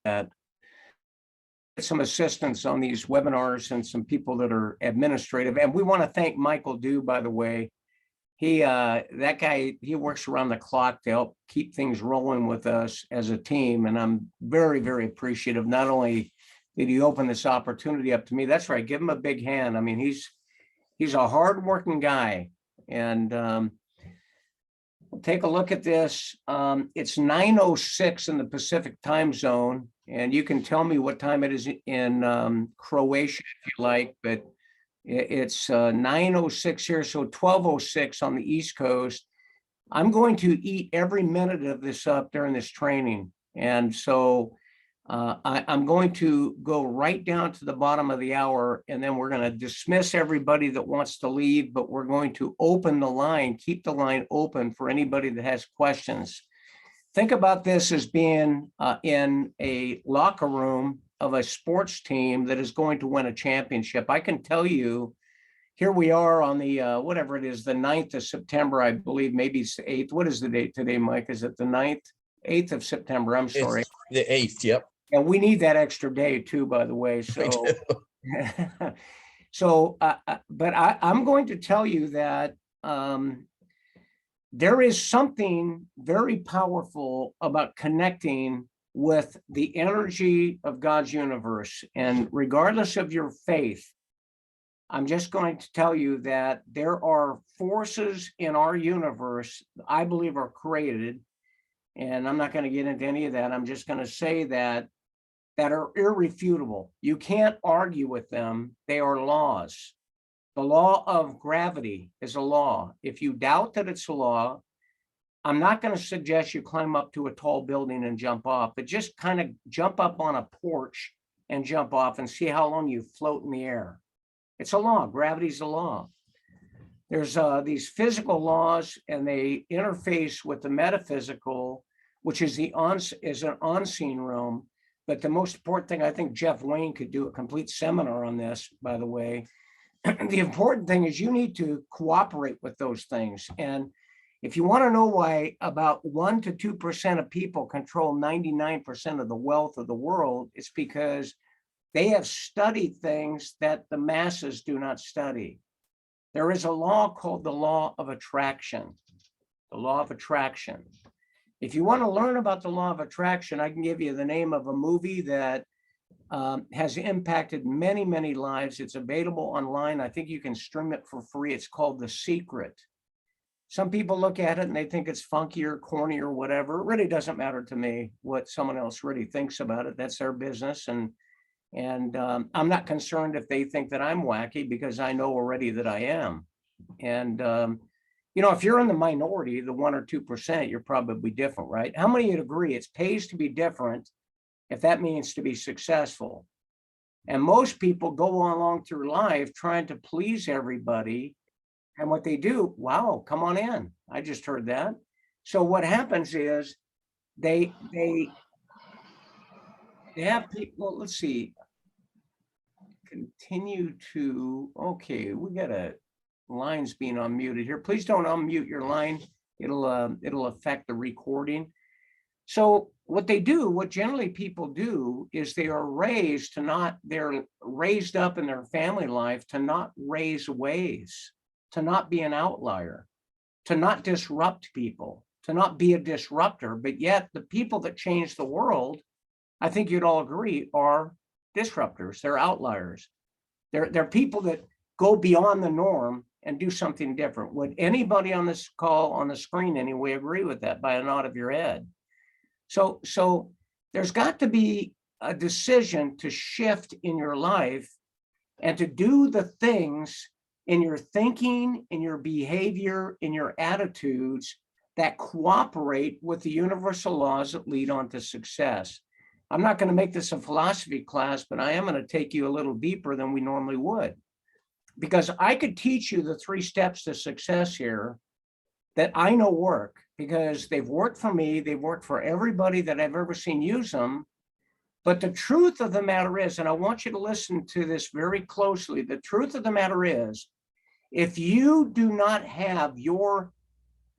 that some assistance on these webinars and some people that are administrative. And we want to thank Michael Dew, by the way. That guy, he works around the clock to help keep things rolling with us as a team. And I'm very, very appreciative. Not only did he open this opportunity up to me, that's right, give him a big hand. I mean, he's a hardworking guy. And take a look at this. It's 9:06 in the Pacific time zone. And you can tell me what time it is in Croatia if you like, but it's 9:06 here, so 12:06 on the East Coast. I'm going to eat every minute of this up during this training. And so I'm going to go right down to the bottom of the hour, and then we're going to dismiss everybody that wants to leave, but we're going to open the line, keep the line open for anybody that has questions. Think about this as being in a locker room of a sports team that is going to win a championship. I can tell you, here we are on the, whatever it is, the 9th of September, I believe, maybe it's the 8th. What is the date today, Mike? Is it the 9th? 8th of September, I'm sorry. It's the 8th, yep. And we need that extra day too, by the way. So, but I'm going to tell you that there is something very powerful about connecting with the energy of God's universe. And regardless of your faith, I'm just going to tell you that there are forces in our universe I believe are created. And I'm not going to get into any of that. I'm just going to say that are irrefutable. You can't argue with them. They are laws. The law of gravity is a law. If you doubt that it's a law, I'm not going to suggest you climb up to a tall building and jump off, but just kind of jump up on a porch and jump off and see how long you float in the air. It's a law. Gravity's a law. There's these physical laws, and they interface with the metaphysical, which is an unseen realm. But the most important thing, I think Jeff Wayne could do a complete seminar on this, by the way. The important thing is you need to cooperate with those things. And if you want to know why about 1 to 2% of people control 99% of the wealth of the world, it's because they have studied things that the masses do not study. There is a law called the law of attraction. The law of attraction. If you want to learn about the law of attraction, I can give you the name of a movie that has impacted many, many lives. It's available online. I think you can stream it for free. It's called The Secret. Some people look at it and they think it's funky or corny or whatever. It really doesn't matter to me what someone else really thinks about it. That's their business. And I'm not concerned if they think that I'm wacky, because I know already that I am. And, if you're in the minority, the 1 or 2%, you're probably different, right? How many would agree it pays to be different if that means to be successful? And most people go along through life trying to please everybody. And what they do, wow, come on in. I just heard that. So what happens is they have people, let's see, continue to, okay, we got lines being unmuted here. Please don't unmute your line. It'll affect the recording. So what they do, what generally people do, is they're raised up in their family life to not raise ways, to not be an outlier, to not disrupt people, to not be a disruptor. But yet the people that change the world, I think you'd all agree, are disruptors. They're outliers. They're people that go beyond the norm and do something different. Would anybody on this call, on the screen anyway, agree with that by a nod of your head? So there's got to be a decision to shift in your life and to do the things in your thinking, in your behavior, in your attitudes that cooperate with the universal laws that lead on to success. I'm not going to make this a philosophy class, but I am going to take you a little deeper than we normally would, because I could teach you the 3 steps to success here that I know work, because they've worked for me. They've worked for everybody that I've ever seen use them. But the truth of the matter is, and I want you to listen to this very closely, the truth of the matter is, if you do not have your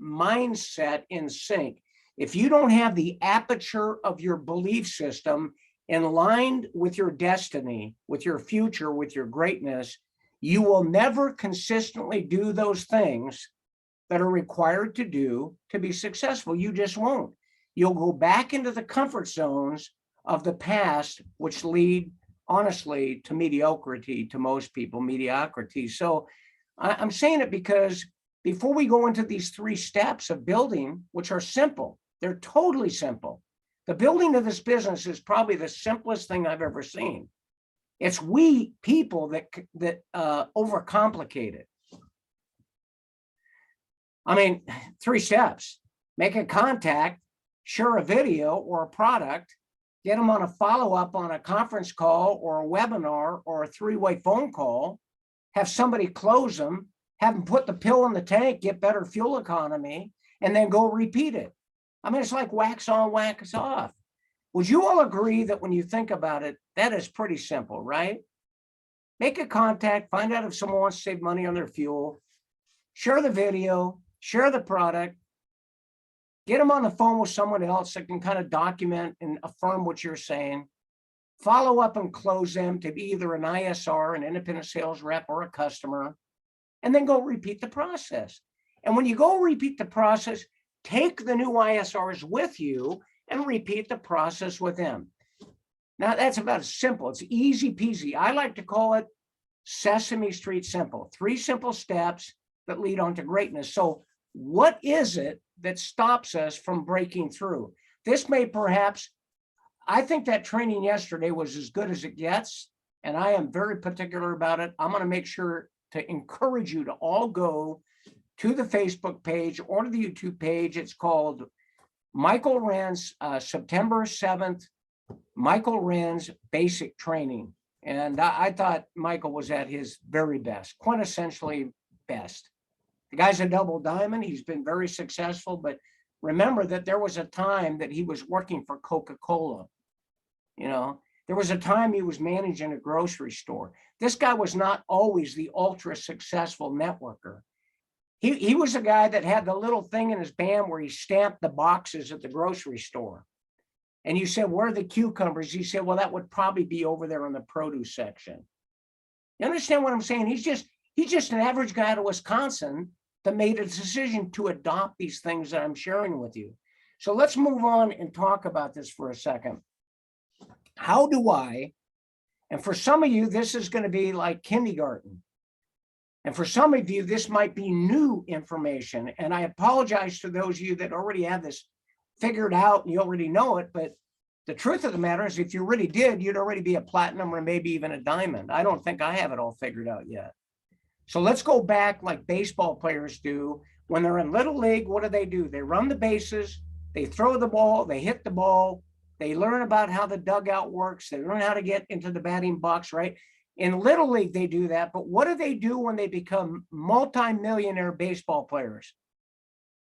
mindset in sync, if you don't have the aperture of your belief system and aligned with your destiny, with your future, with your greatness, you will never consistently do those things that are required to do to be successful. You just won't. You'll go back into the comfort zones of the past, which lead, honestly, to mediocrity, to most people, mediocrity. So I'm saying it because before we go into these 3 steps of building, which are simple, they're totally simple. The building of this business is probably the simplest thing I've ever seen. It's we people that overcomplicate it. I mean, 3 steps: make a contact, share a video or a product, get them on a follow-up on a conference call or a webinar or a 3-way phone call, have somebody close them, have them put the pill in the tank, get better fuel economy, and then go repeat it. I mean, it's like wax on, wax off. Would you all agree that when you think about it, that is pretty simple, right? Make a contact, find out if someone wants to save money on their fuel, share the video, share the product, get them on the phone with someone else that can kind of document and affirm what you're saying, follow up and close them to be either an ISR, an independent sales rep, or a customer, and then go repeat the process. And when you go repeat the process, take the new ISRs with you and repeat the process with them. Now, that's about as simple. It's easy peasy. I like to call it Sesame Street simple. 3 simple steps that lead on to greatness. So what is it that stops us from breaking through? This may perhaps, I think that training yesterday was as good as it gets, and I am very particular about it. I'm going to make sure to encourage you to all go to the Facebook page or to the YouTube page. It's called Michael Wren's September 7th, Michael Wren's Basic Training. And I thought Michael was at his very best, quintessentially best. The guy's a double diamond. He's been very successful, but remember that there was a time that he was working for Coca-Cola. You know, there was a time he was managing a grocery store. This guy was not always the ultra successful networker. He was a guy that had the little thing in his band where he stamped the boxes at the grocery store. And you said, where are the cucumbers? He said, well, that would probably be over there in the produce section. You understand what I'm saying? He's just an average guy out of Wisconsin that made a decision to adopt these things that I'm sharing with you. So let's move on and talk about this for a second. How do I, and for some of you, this is going to be like kindergarten. And for some of you, this might be new information. And I apologize to those of you that already have this figured out and you already know it. But the truth of the matter is, if you really did, you'd already be a platinum or maybe even a diamond. I don't think I have it all figured out yet. So let's go back like baseball players do. When they're in Little League, what do? They run the bases, they throw the ball, they hit the ball, they learn about how the dugout works, they learn how to get into the batting box, right? In Little League, they do that. But what do they do when they become multi-millionaire baseball players?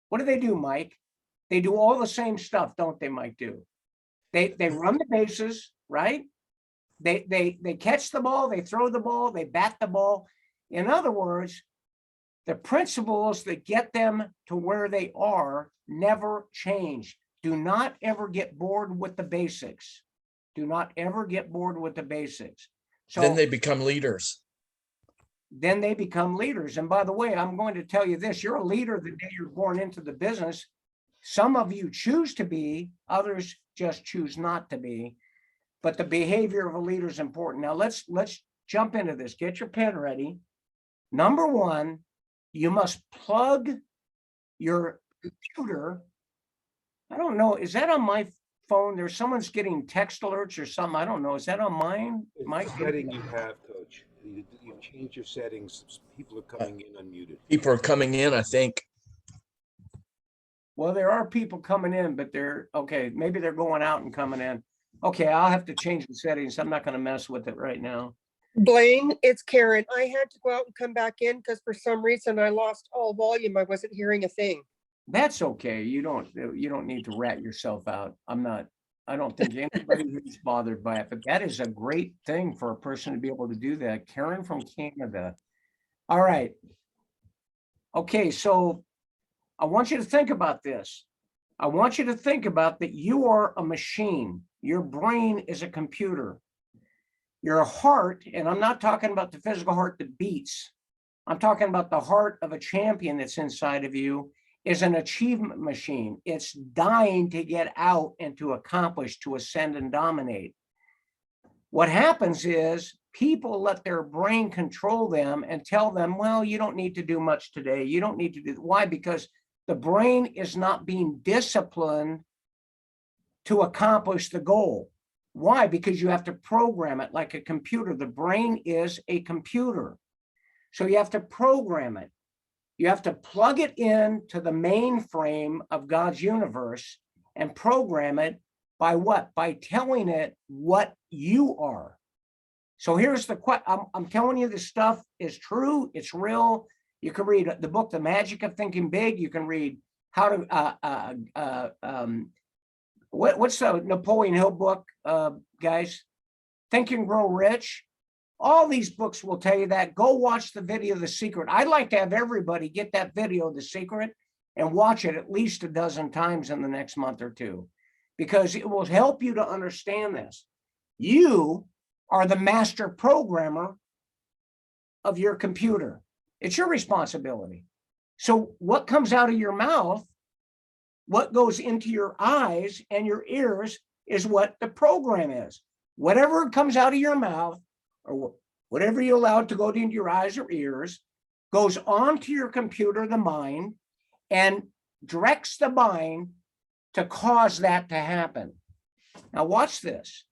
What do, Mike? They do all the same stuff, don't they, Mike? They run the bases, right? They catch the ball, they throw the ball, they bat the ball. In other words, the principles that get them to where they are never change. Do not ever get bored with the basics. Do not ever get bored with the basics. So then they become leaders. Then they become leaders. And by the way, I'm going to tell you this, you're a leader the day you're born into the business. Some of you choose to be, others just choose not to be. But the behavior of a leader is important. Now let's jump into this. Get your pen ready. Number 1, you must plug your computer. I don't know, is that on my phone? There's someone's getting text alerts or something. I don't know. Is that on mine? It's the setting you have, Coach. You change your settings. People are coming in unmuted. People are coming in, I think. Well, there are people coming in, but they're okay. Maybe they're going out and coming in. Okay, I'll have to change the settings. I'm not going to mess with it right now. Blaine, it's Karen. I had to go out and come back in because for some reason I lost all volume. I wasn't hearing a thing. That's okay. You don't need to rat yourself out. I don't think anybody is bothered by it, but that is a great thing for a person to be able to do that. Karen from Canada. All right. Okay, so I want you to think about this. I want you to think about that you are a machine. Your brain is a computer. Your heart, and I'm not talking about the physical heart that beats. I'm talking about the heart of a champion that's inside of you, is an achievement machine. It's dying to get out and to accomplish, to ascend and dominate. What happens is people let their brain control them and tell them, well, you don't need to do much today. You don't need to do. Why? Because the brain is not being disciplined to accomplish the goal. Why? Because you have to program it like a computer. The brain is a computer. So you have to program it. You have to plug it into the mainframe of God's universe and program it by what? By telling it what you are. So here's the question. I'm telling you this stuff is true. It's real. You can read the book, The Magic of Thinking Big. You can read how to, what's the Napoleon Hill book, guys? Think and Grow Rich. All these books will tell you that. Go watch the video, The Secret. I'd like to have everybody get that video, The Secret, and watch it at least a dozen times in the next month or two, because it will help you to understand this. You are the master programmer of your computer. It's your responsibility. So what comes out of your mouth, what goes into your eyes and your ears is what the program is. Whatever comes out of your mouth or whatever you allow to go into your eyes or ears goes onto your computer, the mind, and directs the mind to cause that to happen. Now watch this.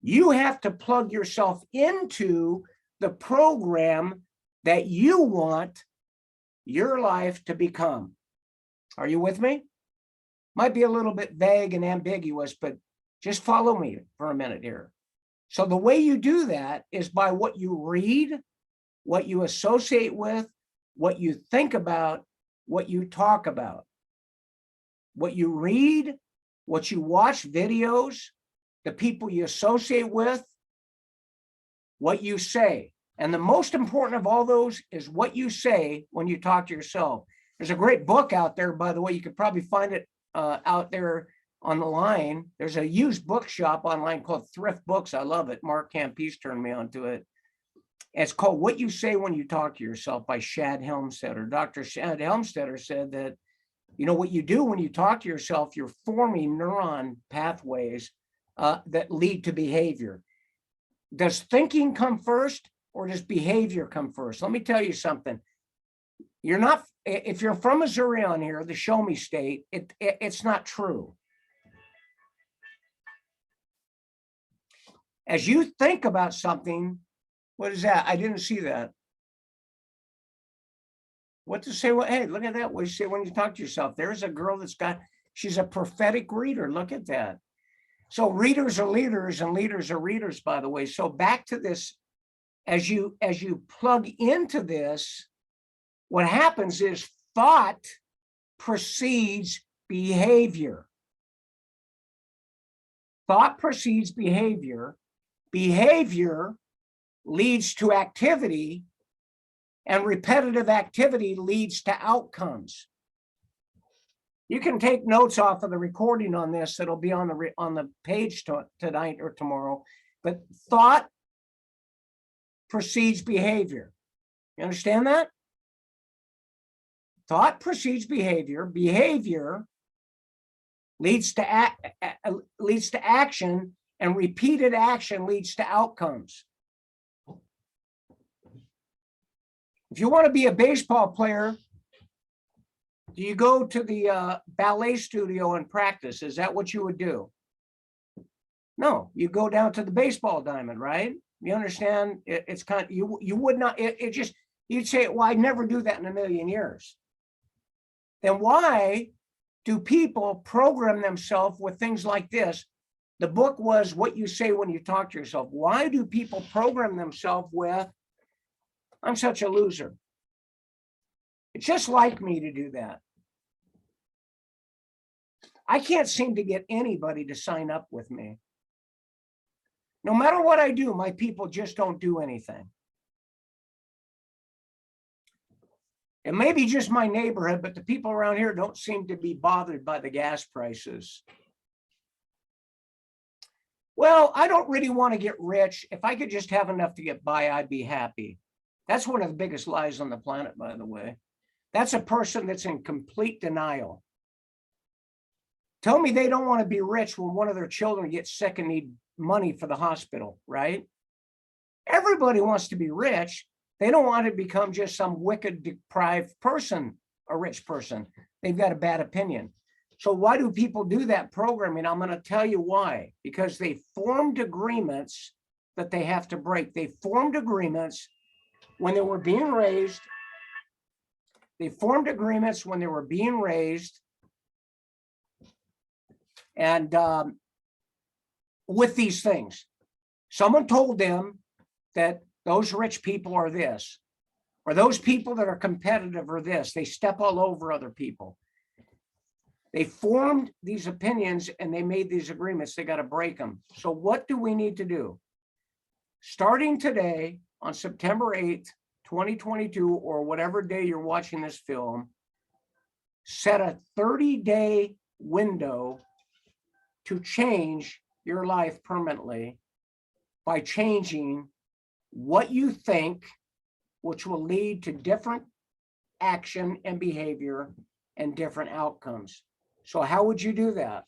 You have to plug yourself into the program that you want your life to become. Are you with me? Might be a little bit vague and ambiguous, but just follow me for a minute here. So the way you do that is by what you read, what you associate with, what you think about, what you talk about. What you read, what you watch videos, the people you associate with, what you say. And the most important of all those is what you say when you talk to yourself. There's a great book out there, by the way. You could probably find it out there on the line. There's a used bookshop online called Thrift Books. I love it. Mark Campese turned me onto it. It's called What You Say When You Talk to Yourself by Shad Helmstetter. Dr. Shad Helmstetter said that, you know, what you do when you talk to yourself, you're forming neuron pathways that lead to behavior. Does thinking come first or does behavior come first? Let me tell you something. You're not, if you're from Missouri on here, the show me state, it's not true. As you think about something, what is that? I didn't see that. What to say? Well, hey, look at that. What you say when you talk to yourself. There's a girl that's got, she's a prophetic reader. Look at that. So readers are leaders and leaders are readers, by the way. So back to this, as you plug into this, what happens is thought precedes behavior. Thought precedes behavior. Behavior leads to activity, and repetitive activity leads to outcomes. You can take notes off of the recording on this. It'll be on the page tonight or tomorrow. But thought precedes behavior. You understand that? Thought precedes behavior. Behavior leads to action, and repeated action leads to outcomes. If you want to be a baseball player, do you go to the ballet studio and practice? Is that what you would do? No, you go down to the baseball diamond, right? You understand? It's kind of, you would not, you'd say, well, I'd never do that in a million years. Then why do people program themselves with things like this? The book was What You Say When You Talk to Yourself. Why do people program themselves with, I'm such a loser? It's just like me to do that. I can't seem to get anybody to sign up with me. No matter what I do, my people just don't do anything. It may be just my neighborhood, but the people around here don't seem to be bothered by the gas prices. Well, I don't really want to get rich. If I could just have enough to get by, I'd be happy. That's one of the biggest lies on the planet, by the way. That's a person that's in complete denial. Tell me they don't want to be rich when one of their children gets sick and need money for the hospital, right? Everybody wants to be rich. They don't want to become just some wicked, deprived person, a rich person. They've got a bad opinion. So why do people do that programming? I'm going to tell you why. Because they formed agreements that they have to break. They formed agreements when they were being raised. They formed agreements when they were being raised. And with these things, someone told them that those rich people are this, or those people that are competitive are this. They step all over other people. They formed these opinions and they made these agreements. They got to break them. So what do we need to do? Starting today on September 8th, 2022, or whatever day you're watching this film, set a 30-day window to change your life permanently by changing what you think, which will lead to different action and behavior and different outcomes. So how would you do that?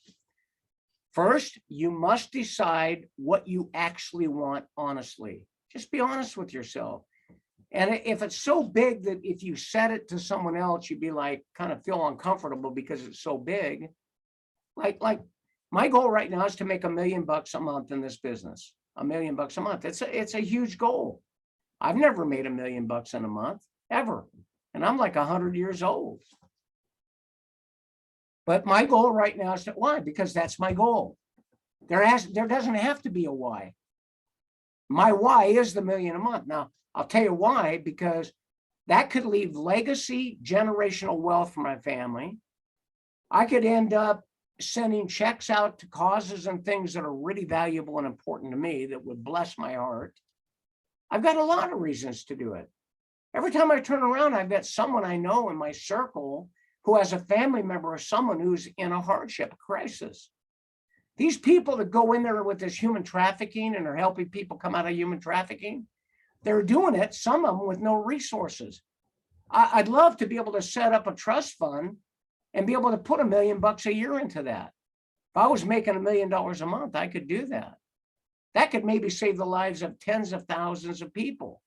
First, you must decide what you actually want honestly. Just be honest with yourself. And if it's so big that if you said it to someone else, you'd be like, kind of feel uncomfortable because it's so big. Like my goal right now is to make $1 million a month in this business. $1 million a month. It's a huge goal. I've never made $1 million in a month, ever. And I'm like 100 years old. But my goal right now is to, why? Because that's my goal. There doesn't have to be a why. My why is the $1 million a month. Now, I'll tell you why, because that could leave legacy, generational wealth for my family. I could end up sending checks out to causes and things that are really valuable and important to me that would bless my heart. I've got a lot of reasons to do it. Every time I turn around, I've got someone I know in my circle who has a family member or someone who's in a hardship, a crisis. These people that go in there with this human trafficking and are helping people come out of human trafficking, they're doing it, some of them with no resources. I'd love to be able to set up a trust fund and be able to put $1 million a year into that. If I was making $1 million a month, I could do that. That could maybe save the lives of tens of thousands of people.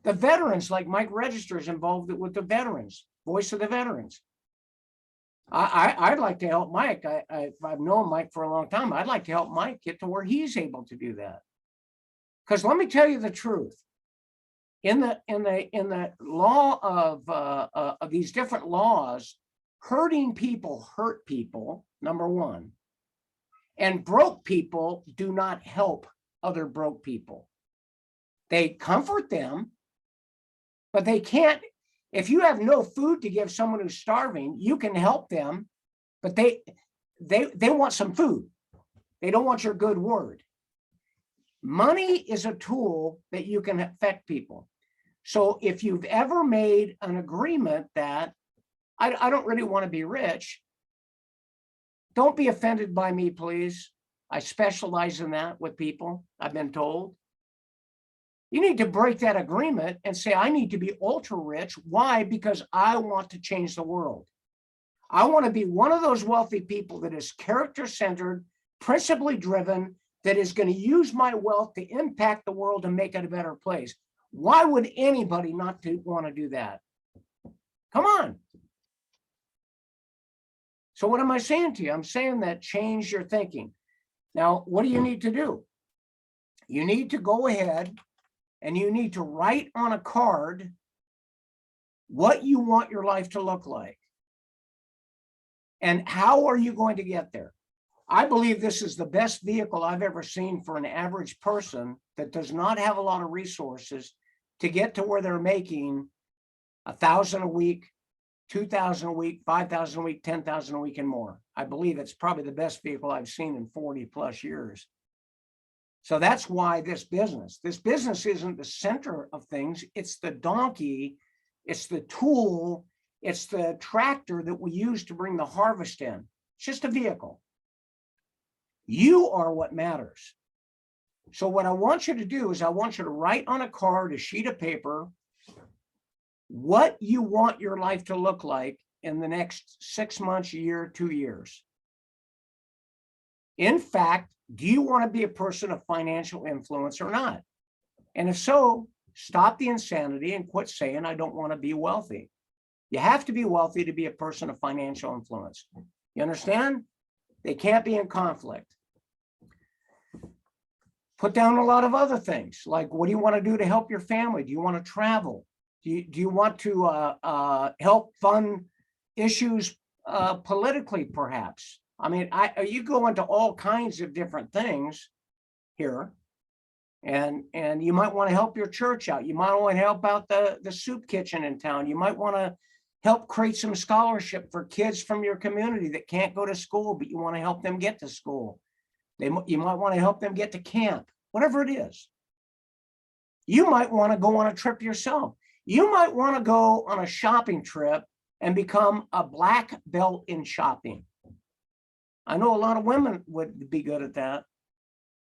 The veterans, like Mike Register, is involved with the veterans, Voice of the Veterans. I'd like to help Mike. I've known Mike for a long time. I'd like to help Mike get to where he's able to do that. Because let me tell you the truth. In the law of these different laws, hurting people hurt people, number one. And broke people do not help other broke people. They comfort them, but they can't. If you have no food to give someone who's starving, you can help them, but they want some food. They don't want your good word. Money is a tool that you can affect people. So if you've ever made an agreement that I don't really want to be rich, don't be offended by me, please. I specialize in that with people, I've been told. You need to break that agreement and say, I need to be ultra rich. Why? Because I want to change the world. I want to be one of those wealthy people that is character-centered, principally driven, that is going to use my wealth to impact the world and make it a better place. Why would anybody not want to do that? Come on. So what am I saying to you? I'm saying that change your thinking. Now, what do you need to do? You need to go ahead and you need to write on a card what you want your life to look like. And how are you going to get there? I believe this is the best vehicle I've ever seen for an average person that does not have a lot of resources to get to where they're making $1,000 a week, $2,000 a week, $5,000 a week, $10,000 a week and more. I believe it's probably the best vehicle I've seen in 40 plus years. So that's why this business isn't the center of things. It's the donkey It's the tool. It's the tractor that we use to bring the harvest in. It's just a vehicle. You are what matters. So what I want you to do is I want you to write on a card, a sheet of paper, what you want your life to look like in the next 6 months, a year, 2 years. In fact, do you want to be a person of financial influence or not? And if so, stop the insanity and quit saying, I don't want to be wealthy. You have to be wealthy to be a person of financial influence. You understand? They can't be in conflict. Put down a lot of other things, like what do you want to do to help your family? Do you want to travel? Do you want to help fund issues politically, perhaps? I mean, you go into all kinds of different things here, and you might want to help your church out. You might want to help out the soup kitchen in town. You might want to help create some scholarship for kids from your community that can't go to school, but you want to help them get to school. You might want to help them get to camp, whatever it is. You might want to go on a trip yourself. You might want to go on a shopping trip and become a black belt in shopping. I know a lot of women would be good at that.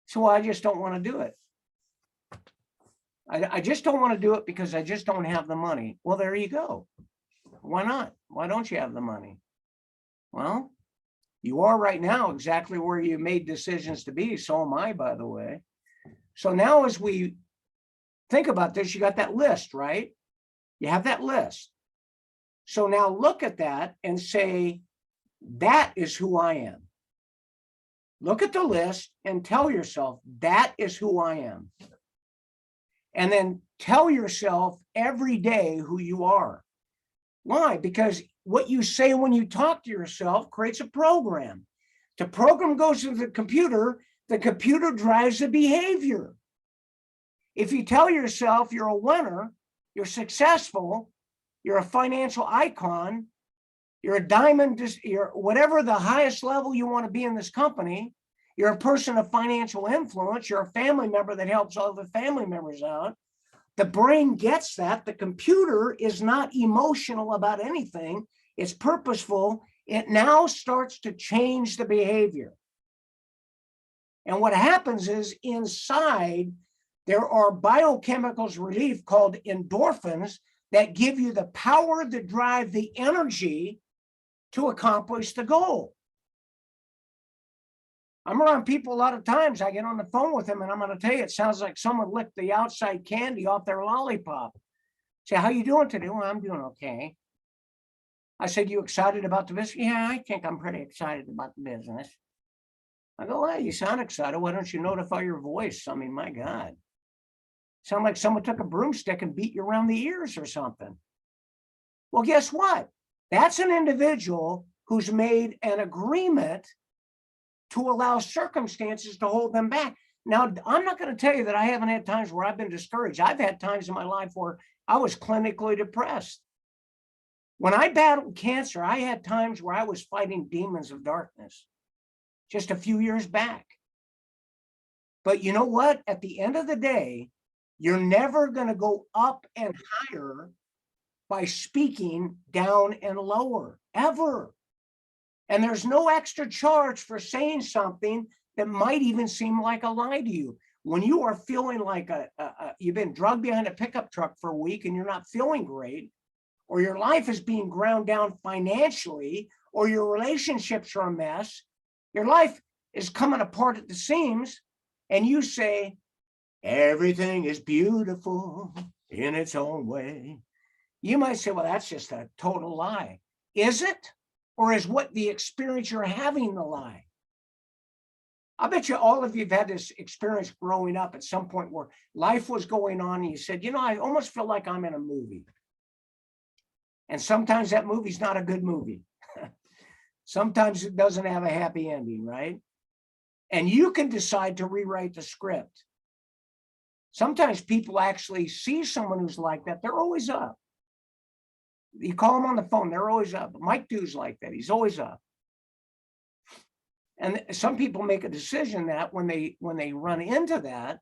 So I just don't want to do it. I just don't want to do it because I just don't have the money. Well, there you go. Why not? Why don't you have the money? Well, you are right now exactly where you made decisions to be. So am I, by the way. So now as we think about this, you got that list, right? You have that list. So now look at that and say, that is who I am. Look at the list and tell yourself, that is who I am. And then tell yourself every day who you are. Why? Because what you say when you talk to yourself creates a program. The program goes to the computer drives the behavior. If you tell yourself you're a winner, you're successful, you're a financial icon, you're a diamond, you're whatever the highest level you want to be in this company, you're a person of financial influence, you're a family member that helps other family members out. The brain gets that. The computer is not emotional about anything. It's purposeful. It now starts to change the behavior. And what happens is inside, there are biochemicals released called endorphins that give you the power to drive the energy to accomplish the goal. I'm around people a lot of times. I get on the phone with them and I'm going to tell you, it sounds like someone licked the outside candy off their lollipop. Say, how you doing today? Well, I'm doing okay. I said, you excited about the business? Yeah, I think I'm pretty excited about the business. I go, well, you sound excited. Why don't you notify your voice? I mean, my God. Sound like someone took a broomstick and beat you around the ears or something. Well, guess what? That's an individual who's made an agreement to allow circumstances to hold them back. Now, I'm not going to tell you that I haven't had times where I've been discouraged. I've had times in my life where I was clinically depressed. When I battled cancer, I had times where I was fighting demons of darkness just a few years back. But you know what? At the end of the day, you're never going to go up and higher by speaking down and lower, ever. And there's no extra charge for saying something that might even seem like a lie to you. When you are feeling like you've been drugged behind a pickup truck for a week and you're not feeling great, or your life is being ground down financially, or your relationships are a mess, your life is coming apart at the seams, and you say, everything is beautiful in its own way. You might say, well, that's just a total lie. Is it? Or is what the experience you're having the lie? I bet you all of you have had this experience growing up at some point where life was going on and you said, you know, I almost feel like I'm in a movie. And sometimes that movie's not a good movie. Sometimes it doesn't have a happy ending, right? And you can decide to rewrite the script. Sometimes people actually see someone who's like that. They're always up. You call them on the phone, they're always up. Mike Du's like that. He's always up. And some people make a decision that when they run into that,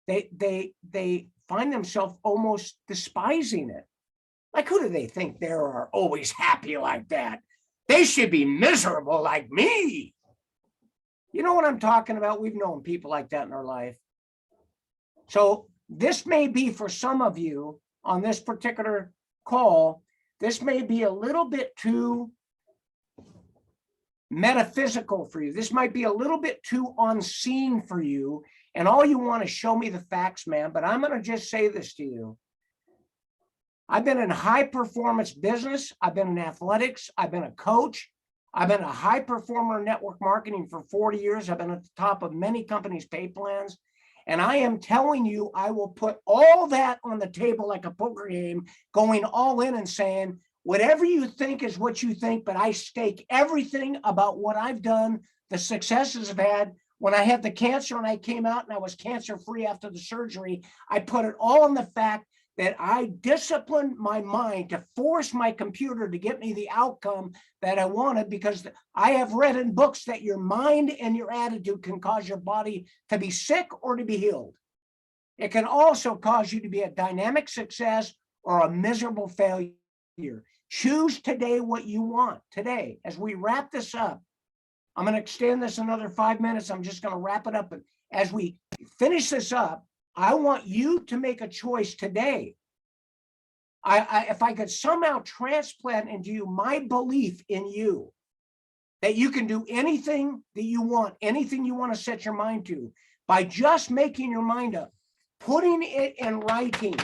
they find themselves almost despising it. Like, who do they think they are always happy like that? They should be miserable like me. You know what I'm talking about? We've known people like that in our life. So this may be for some of you on this particular call, this may be a little bit too metaphysical for you. This might be a little bit too unseen for you. And all you want to show me the facts, man. But I'm going to just say this to you. I've been in high performance business. I've been in athletics. I've been a coach. I've been a high performer in network marketing for 40 years. I've been at the top of many companies' pay plans. And I am telling you, I will put all that on the table like a poker game, going all in and saying, whatever you think is what you think, but I stake everything about what I've done, the successes I've had. When I had the cancer and I came out and I was cancer-free after the surgery, I put it all on the fact that I disciplined my mind to force my computer to get me the outcome that I wanted, because I have read in books that your mind and your attitude can cause your body to be sick or to be healed. It can also cause you to be a dynamic success or a miserable failure. Choose today what you want today. As we wrap this up, I'm going to extend this another 5 minutes. I'm just going to wrap it up. But as we finish this up, I want you to make a choice today. If I could somehow transplant into you my belief in you, that you can do anything that you want, anything you want to set your mind to, by just making your mind up, putting it in writing,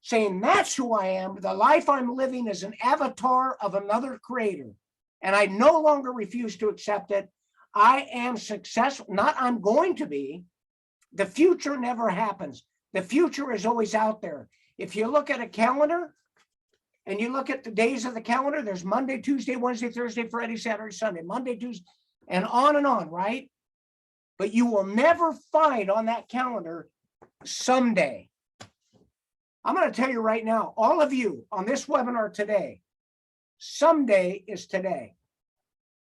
saying that's who I am. The life I'm living is an avatar of another creator, and I no longer refuse to accept it. I am successful, not I'm going to be. The future never happens. The future is always out there. If you look at a calendar and you look at the days of the calendar, there's Monday, Tuesday, Wednesday, Thursday, Friday, Saturday, Sunday, Monday, Tuesday, and on, right? But you will never find on that calendar someday. I'm going to tell you right now, all of you on this webinar today, someday is today.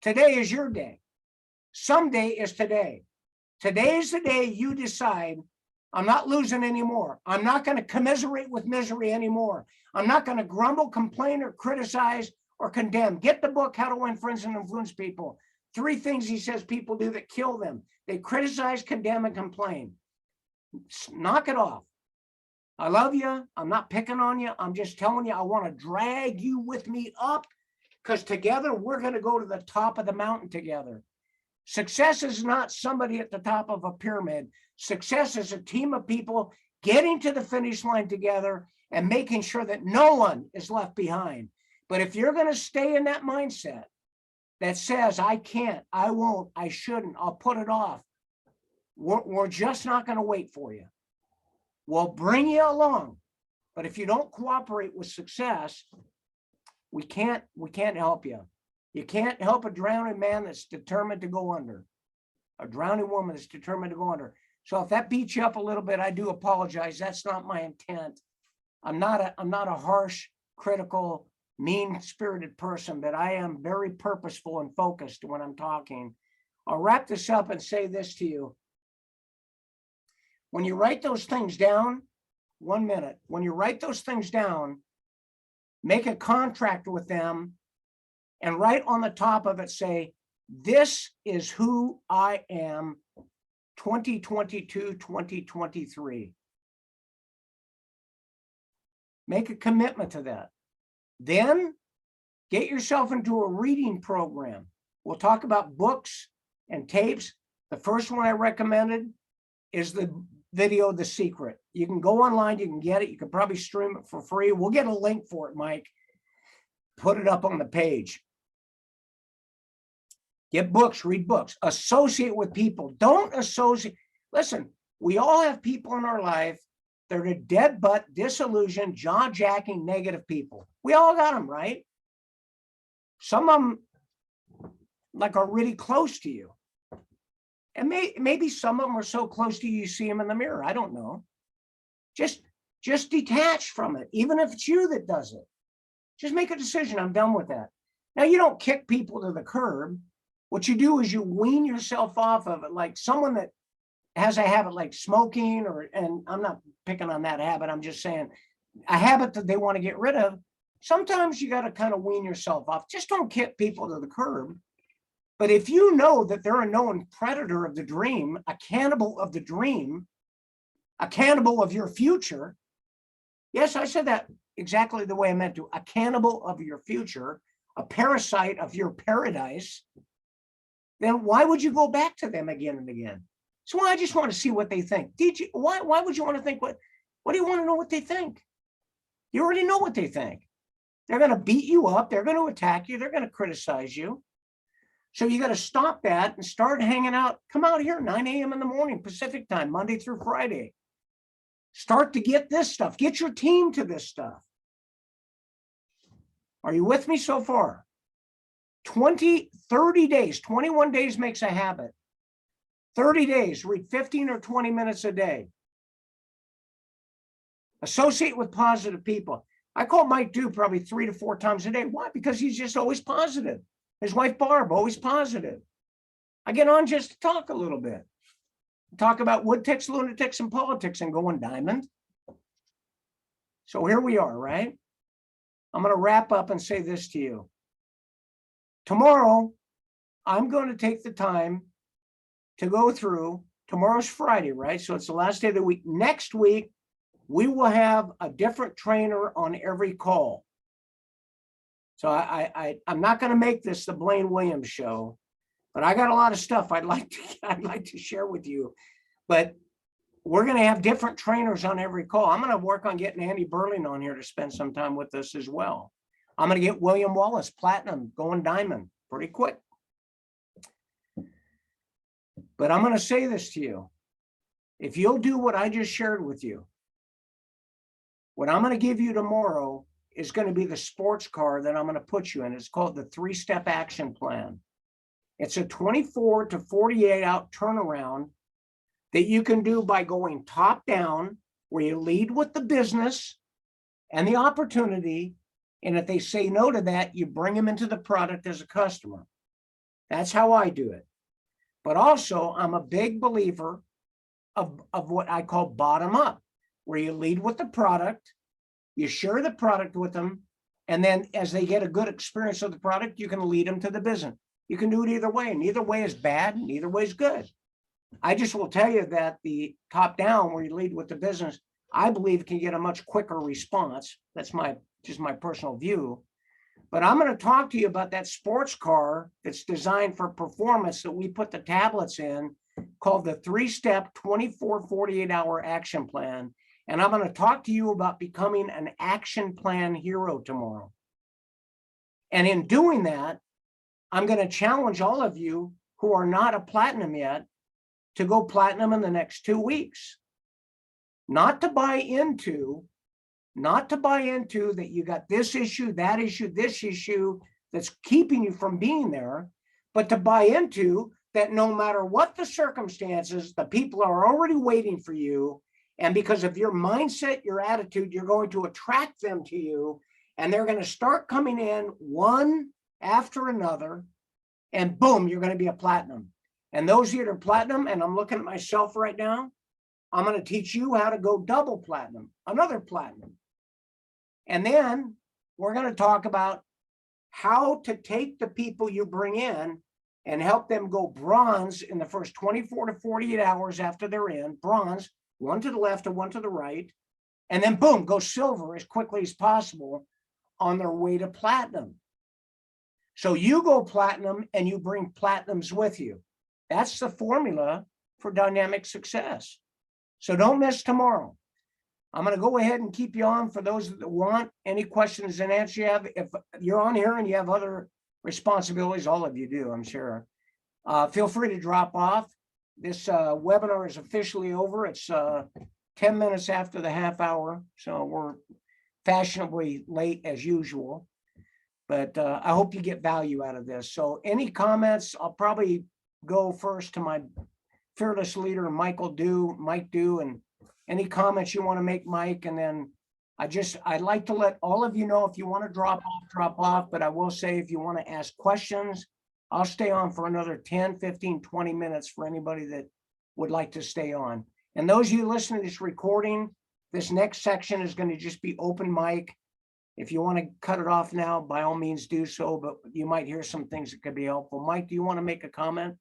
Today is your day. Someday is today. Today is the day you decide, I'm not losing anymore. I'm not going to commiserate with misery anymore. I'm not going to grumble, complain, or criticize or condemn. Get the book, How to Win Friends and Influence People. 3 things he says people do that kill them. They criticize, condemn, and complain. Knock it off. I love you. I'm not picking on you. I'm just telling you, I want to drag you with me up, because together we're going to go to the top of the mountain together. Success is not somebody at the top of a pyramid. Success is a team of people getting to the finish line together and making sure that no one is left behind. But if you're going to stay in that mindset that says, I can't, I won't, I shouldn't, I'll put it off, we're just not going to wait for you. We'll bring you along. But if you don't cooperate with success, we can't help you. You can't help a drowning man that's determined to go under, a drowning woman that's determined to go under. So if that beats you up a little bit, I do apologize. That's not my intent. I'm not a harsh, critical, mean-spirited person, but I am very purposeful and focused when I'm talking. I'll wrap this up and say this to you. When you write those things down, 1 minute, when you write those things down, make a contract with them, and right on the top of it say, this is who I am, 2022, 2023. Make a commitment to that. Then get yourself into a reading program. We'll talk about books and tapes. The first one I recommended is the video, The Secret. You can go online, you can get it. You can probably stream it for free. We'll get a link for it, Mike. Put it up on the page. Get books, read books, associate with people. Don't associate. Listen, we all have people in our life that are dead butt, disillusioned, jaw-jacking, negative people. We all got them, right? Some of them like are really close to you. And maybe some of them are so close to you, you see them in the mirror. I don't know. Just detach from it, even if it's you that does it. Just make a decision. I'm done with that. Now, you don't kick people to the curb. What you do is you wean yourself off of it, like someone that has a habit like smoking, and I'm not picking on that habit. I'm just saying a habit that they want to get rid of. sometimes you got to kind of wean yourself off. Just don't kick people to the curb. But if you know that they're a known predator of the dream, a cannibal of the dream, a cannibal of your future. Yes, I said that exactly the way I meant to. A cannibal of your future, a parasite of your paradise. Then why would you go back to them again and again? So I just want to see what they think. Why would you want to think what do you want to know what they think? You already know what they think. They're going to beat you up. They're going to attack you. They're going to criticize you. So you got to stop that and start hanging out. Come out here 9 a.m. in the morning, Pacific time, Monday through Friday. Start to get this stuff. Get your team to this stuff. Are you with me so far? 30 days, 21 days makes a habit. 30 days, read 15 or 20 minutes a day. Associate with positive people. I call Mike Dew probably 3 to 4 times a day. Why? Because he's just always positive. His wife, Barb, always positive. I get on just to talk a little bit. Talk about wood ticks, lunatics, and politics and going diamond. So here we are, right? I'm going to wrap up and say this to you. Tomorrow, I'm going to take the time to go through, tomorrow's Friday, right? So it's the last day of the week. Next week, we will have a different trainer on every call. So I'm not going to make this the Blaine Williams show, but I got a lot of stuff I'd like to share with you. But we're going to have different trainers on every call. I'm going to work on getting Andy Burling on here to spend some time with us as well. I'm going to get William Wallace, platinum, going diamond pretty quick. But I'm going to say this to you. If you'll do what I just shared with you, what I'm going to give you tomorrow is going to be the sports car that I'm going to put you in. It's called the 3-step action plan. It's a 24 to 48 hour turnaround that you can do by going top down, where you lead with the business and the opportunity. And if they say no to that, you bring them into the product as a customer. That's how I do it. But also, I'm a big believer of what I call bottom up, where you lead with the product, you share the product with them, and then as they get a good experience of the product, you can lead them to the business. You can do it either way. Neither way is bad, neither way is good. I just will tell you that the top down, where you lead with the business, I believe can get a much quicker response. That's just my personal view. But I'm going to talk to you about that sports car that's designed for performance that we put the tablets in, called the 3-step 24-48 hour action plan. And I'm going to talk to you about becoming an action plan hero tomorrow. And in doing that, I'm going to challenge all of you who are not a platinum yet to go platinum in the next 2 weeks. Not to buy into that you got this issue, that issue, this issue that's keeping you from being there, but to buy into that no matter what the circumstances, the people are already waiting for you. And because of your mindset, your attitude, you're going to attract them to you, and they're going to start coming in one after another, and boom, you're going to be a platinum. And those that are platinum, and I'm looking at myself right now, I'm going to teach you how to go double platinum, another platinum. And then we're going to talk about how to take the people you bring in and help them go bronze in the first 24 to 48 hours after they're in, bronze, one to the left and one to the right, and then boom, go silver as quickly as possible on their way to platinum. So you go platinum and you bring platinums with you. That's the formula for dynamic success. So don't miss tomorrow. I'm going to go ahead and keep you on for those that want any questions and answers you have. If you're on here and you have other responsibilities, all of you do, I'm sure. Feel free to drop off. This webinar is officially over. It's 10 minutes after the half hour, so we're fashionably late as usual. But I hope you get value out of this. So any comments, I'll probably go first to my fearless leader, Mike Dew, and any comments you want to make, Mike. And then I'd like to let all of you know if you want to drop off. But I will say, if you want to ask questions, I'll stay on for another 10, 15, 20 minutes for anybody that would like to stay on. And those of you listening to this recording, this next section is going to just be open mic. If you want to cut it off now, by all means do so, but you might hear some things that could be helpful. Mike, do you want to make a comment?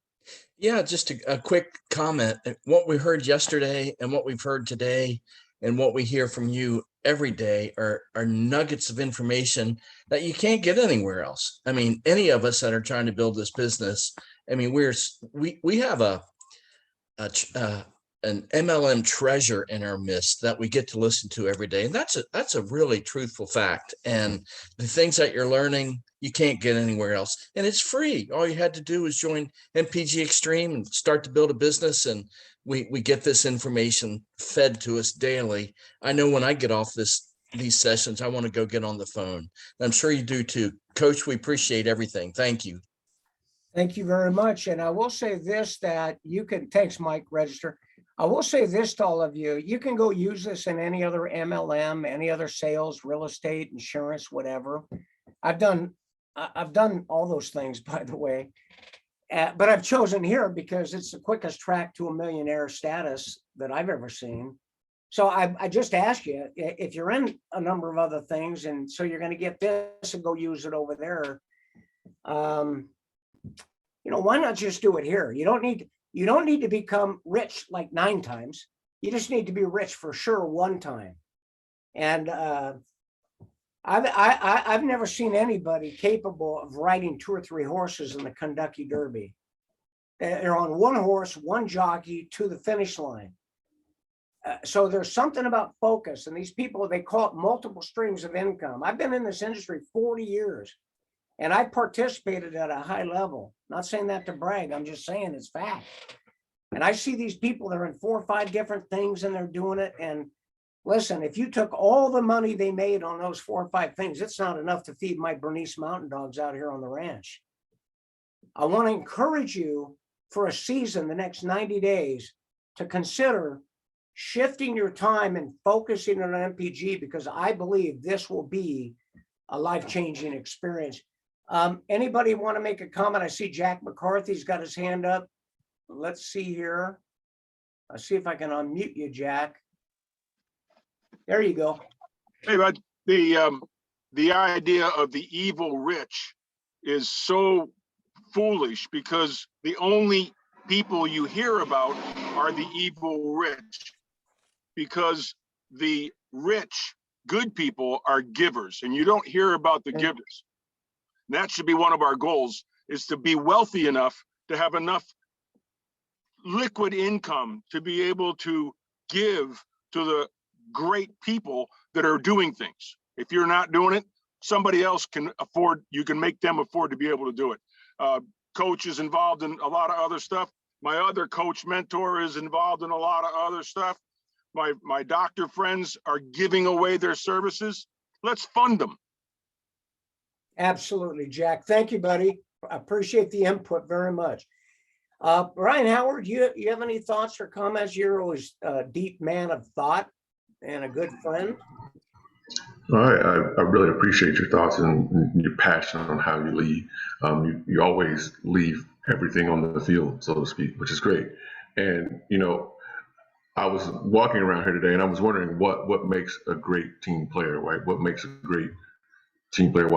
Yeah, just a quick comment. What we heard yesterday and what we've heard today and what we hear from you every day are nuggets of information that you can't get anywhere else. I mean, any of us that are trying to build this business, I mean, we have an MLM treasure in our midst that we get to listen to every day. And that's a really truthful fact. And the things that you're learning, you can't get anywhere else. And it's free. All you had to do was join MPG Extreme and start to build a business. And we get this information fed to us daily. I know when I get off these sessions, I want to go get on the phone. I'm sure you do too. Coach, we appreciate everything. Thank you. Thank you very much. And I will say this, that you can, thanks, Mike, register. I will say this to all of you, you can go use this in any other MLM, any other sales, real estate, insurance, whatever. I've done all those things, by the way, but I've chosen here because it's the quickest track to a millionaire status that I've ever seen. So I just ask you, if you're in a number of other things, and so you're going to get this and go use it over there, why not just do it here? You don't need to become rich like 9 times. You just need to be rich for sure 1 time. And I've never seen anybody capable of riding 2 or 3 horses in the Kentucky Derby. They're on 1 horse, 1 jockey to the finish line. So there's something about focus, and these people, they call it multiple streams of income. I've been in this industry 40 years. And I participated at a high level. Not saying that to brag, I'm just saying it's fact. And I see these people, they're in 4 or 5 different things and they're doing it. And listen, if you took all the money they made on those 4 or 5 things, it's not enough to feed my Bernese mountain dogs out here on the ranch. I want to encourage you for a season, the next 90 days, to consider shifting your time and focusing on MPG, because I believe this will be a life-changing experience. Anybody want to make a comment? I see Jack McCarthy's got his hand up. Let's see here. I'll see if I can unmute you, Jack. There you go. Hey, bud. The idea of the evil rich is so foolish, because the only people you hear about are the evil rich, because the rich, good people are givers, and you don't hear about the givers. That should be one of our goals, is to be wealthy enough to have enough liquid income to be able to give to the great people that are doing things. If you're not doing it, somebody else can afford, you can make them afford to be able to do it. Coach is involved in a lot of other stuff. My other coach mentor is involved in a lot of other stuff. My doctor friends are giving away their services. Let's fund them. Absolutely, Jack. Thank you, buddy. I appreciate the input very much. Brian Howard, you have any thoughts or comments? You're always a deep man of thought and a good friend. All right, I really appreciate your thoughts and your passion on how you lead. You always leave everything on the field, so to speak, which is great. And I was walking around here today, and I was wondering what makes a great team player, right? What makes a great team player?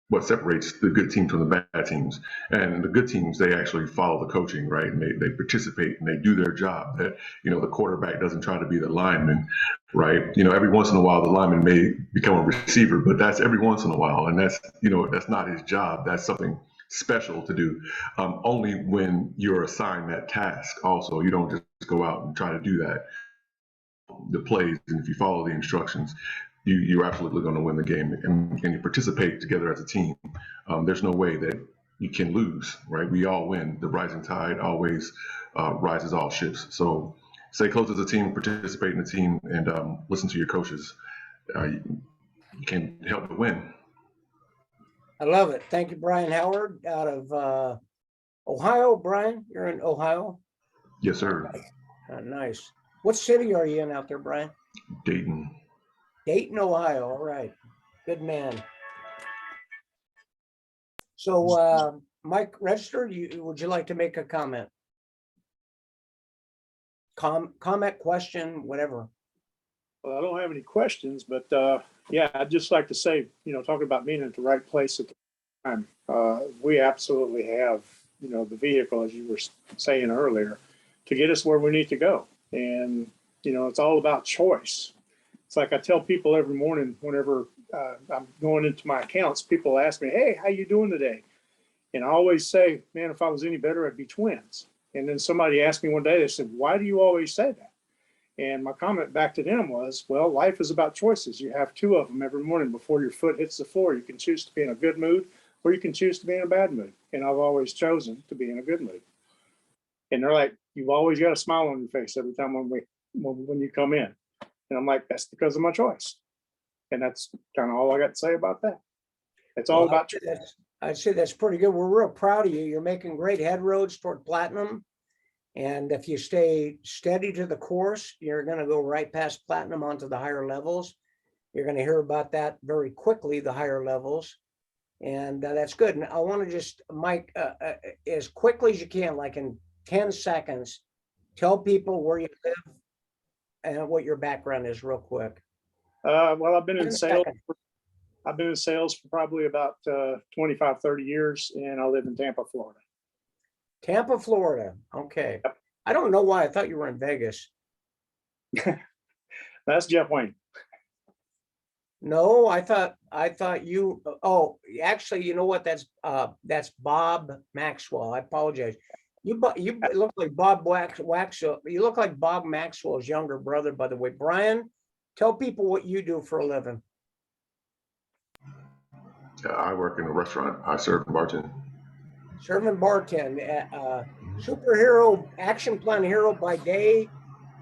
What separates the good teams from the bad teams? And the good teams, they actually follow the coaching, right? And they participate and they do their job. That the quarterback doesn't try to be the lineman, right? Every once in a while the lineman may become a receiver, but that's every once in a while, and that's that's not his job. That's something special to do. Only when you're assigned that task. Also, you don't just go out and try to do that. The plays, and if you follow the instructions, you're absolutely going to win the game, and you participate together as a team. There's no way that you can lose, right? We all win. The rising tide always rises all ships. So stay close as a team, participate in the team, and listen to your coaches. You can help to win. I love it. Thank you, Brian Howard, out of Ohio. Brian, you're in Ohio? Yes, sir. Nice. What city are you in out there, Brian? Dayton. Dayton, Ohio. All right. Good man. So, Mike Register, would you like to make a comment? Comment, question, whatever. Well, I don't have any questions, but yeah, I'd just like to say, talking about being at the right place at the time, we absolutely have, the vehicle, as you were saying earlier, to get us where we need to go. And, it's all about choice. It's like I tell people every morning whenever I'm going into my accounts, people ask me, hey, how you doing today? And I always say, man, if I was any better, I'd be twins. And then somebody asked me one day, they said, why do you always say that? And my comment back to them was, well, life is about choices. You have two of them every morning before your foot hits the floor. You can choose to be in a good mood or you can choose to be in a bad mood. And I've always chosen to be in a good mood. And they're like, you've always got a smile on your face every time when you come in. And I'm like, that's because of my choice. And that's kind of all I got to say about that. It's all about choice. I'd say that's pretty good. We're real proud of you. You're making great headroads toward platinum. And if you stay steady to the course, you're going to go right past platinum onto the higher levels. You're going to hear about that very quickly, the higher levels. And that's good. And I want to just, Mike, as quickly as you can, like in 10 seconds, tell people where you live and what your background is real quick. Well, I've been in 10 sales. seconds. I've been in sales for probably about 25, 30 years, and I live in Tampa, Florida. Tampa, Florida. Okay. I don't know why I thought you were in Vegas. That's Jeff Wayne. No, I thought you, oh, actually, you know what? That's Bob Maxwell. I apologize. You look like Bob Waxwell. You look like Bob Maxwell's younger brother, by the way. Brian, tell people what you do for a living. I work in a restaurant. I serve and bartend. Serve and bartend, superhero, action plan hero by day,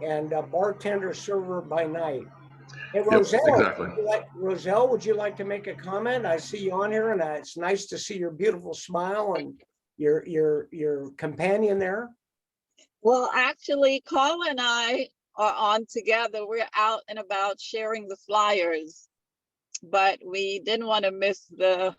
and bartender server by night. Hey, Roselle, Yep, exactly. Roselle, would you like to make a comment? I see you on here, and it's nice to see your beautiful smile and your companion there. Well, actually, Carl and I are on together. We're out and about sharing the flyers, but we didn't want to miss the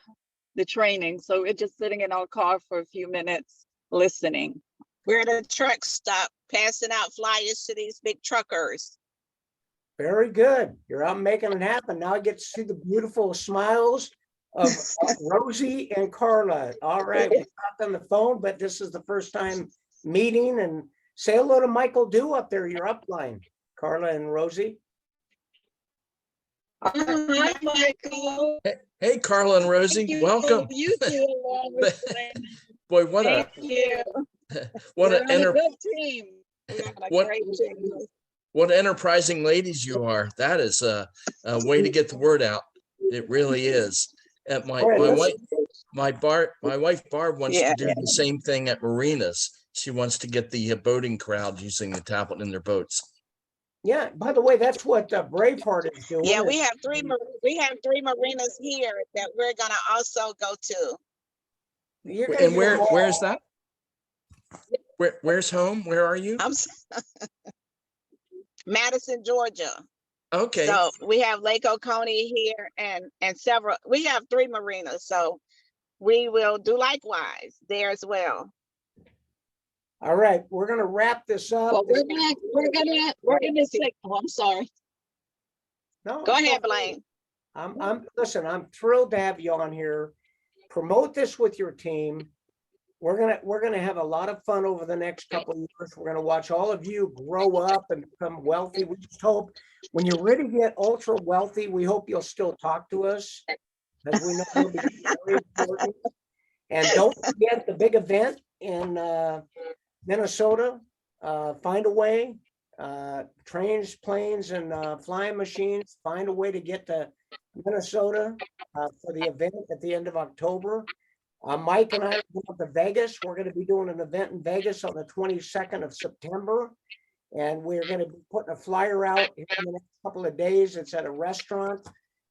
training, so we're just sitting in our car for a few minutes listening. We're at a truck stop passing out flyers to these big truckers. Very good. You're out making it happen. Now I get to see the beautiful smiles of Rosie and Carla. All right, we talked on the phone, but this is the first time meeting. And say hello to Michael Dew up there, your upline, Carla and Rosie. Hi, Michael. Hey, Carla and Rosie, welcome. You two along with Blaine. Boy, what Thank you. what We're an on a good team. We're on a what- great team. what enterprising ladies you are. That is a way to get the word out. It really is. At my wife Barb wants to do the same thing at marinas. She wants to get the boating crowd using the tablet in their boats. Yeah, by the way, that's what Braveheart is doing. Yeah, we have three marinas here that we're gonna also go to. And where's that? Where's home? Where are you? Madison, Georgia. Okay. So we have Lake Oconee here and several. We have 3 marinas, so we will do likewise there as well. All right, we're gonna wrap this up. Well, we're gonna say, oh, I'm sorry. No, Go ahead, Blaine. Listen, I'm thrilled to have you on here. Promote this with your team. We're gonna have a lot of fun over the next couple of years. We're gonna watch all of you grow up and become wealthy. We just hope when you really get ultra wealthy, we hope you'll still talk to us, because we know it'll be very important. And don't forget the big event in Minnesota. Find a way. Trains, planes, and flying machines. Find a way to get to Minnesota for the event at the end of October. Mike and I are going to Vegas. We're going to be doing an event in Vegas on the 22nd of September. And we're going to be putting a flyer out in the next couple of days. It's at a restaurant.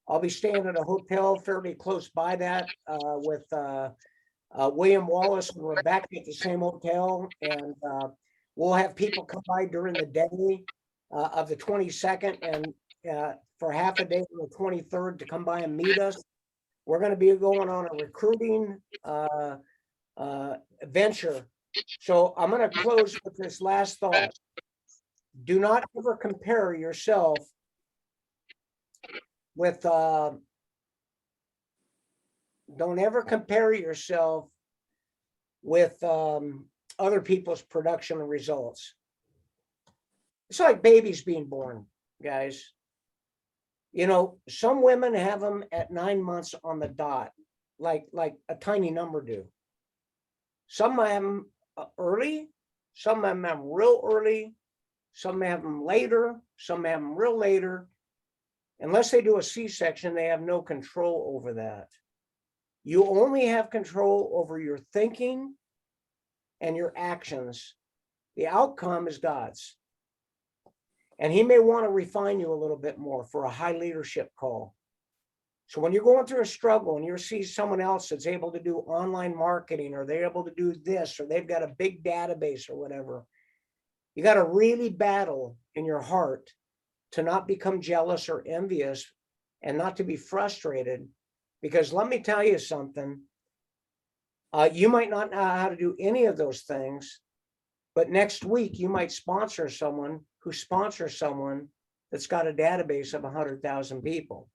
I'll be staying at a hotel fairly close by that with William Wallace and Rebecca at the same hotel. And we'll have people come by during the day of the 22nd and for half a day on the 23rd to come by and meet us. We're going to be going on a recruiting venture. So I'm going to close with this last thought. Do not ever compare yourself with, don't ever compare yourself with other people's production and results. It's like babies being born, guys. You know, some women have them at 9 months on the dot, like a tiny number do. Some have them early, some have them real early, some have them later, some have them real later. Unless they do a C-section, they have no control over that. You only have control over your thinking and your actions. The outcome is God's. And he may want to refine you a little bit more for a high leadership call. So when you're going through a struggle and you see someone else that's able to do online marketing, or they're able to do this, or they've got a big database or whatever, you got to really battle in your heart to not become jealous or envious and not to be frustrated. Because let me tell you something, you might not know how to do any of those things, but next week you might sponsor someone who sponsors someone that's got a database of 100,000 people.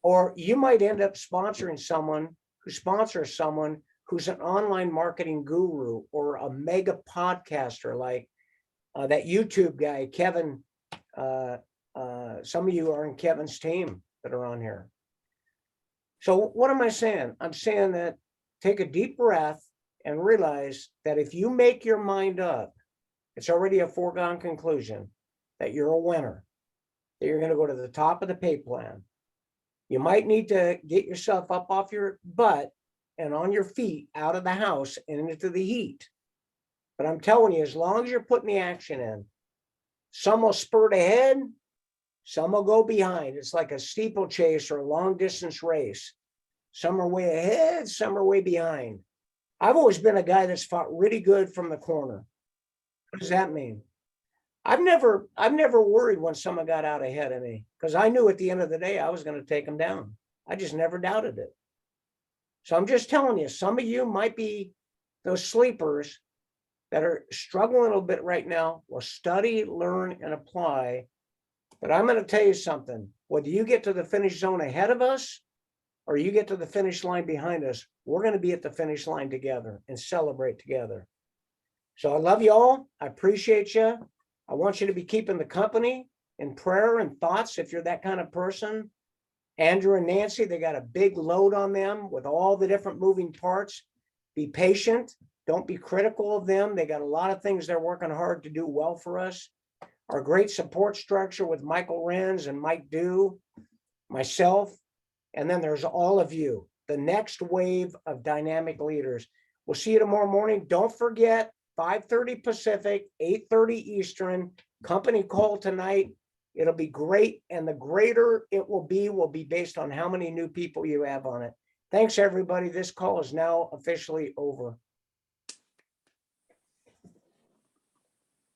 Or you might end up sponsoring someone who sponsors someone who's an online marketing guru or a mega podcaster, like that YouTube guy, Kevin. Some of you are in Kevin's team that are on here. So what am I saying? I'm saying that take a deep breath and realize that if you make your mind up, it's already a foregone conclusion that you're a winner, that you're going to go to the top of the pay plan. You might need to get yourself up off your butt and on your feet out of the house and into the heat. But I'm telling you, as long as you're putting the action in, some will spurt ahead, some will go behind. It's like a steeplechase or a long distance race. Some are way ahead, some are way behind. I've always been a guy that's fought really good from the corner. What does that mean? I've never worried when someone got out ahead of me, because I knew at the end of the day I was going to take them down. I just never doubted it. So I'm just telling you, some of you might be those sleepers that are struggling a little bit right now. Well, study, learn, and apply. But I'm going to tell you something. Whether you get to the finish zone ahead of us or you get to the finish line behind us, we're going to be at the finish line together and celebrate together. So I love you all. I appreciate you. I want you to be keeping the company in prayer and thoughts if you're that kind of person. Andrew and Nancy, they got a big load on them with all the different moving parts. Be patient. Don't be critical of them. They got a lot of things they're working hard to do well for us. Our great support structure with Michael Renz and Mike Dew, myself, and then there's all of you, the next wave of dynamic leaders. We'll see you tomorrow morning. Don't forget, 5:30 Pacific, 8:30 Eastern, company call tonight. It'll be great. And the greater it will be based on how many new people you have on it. Thanks, everybody. This call is now officially over.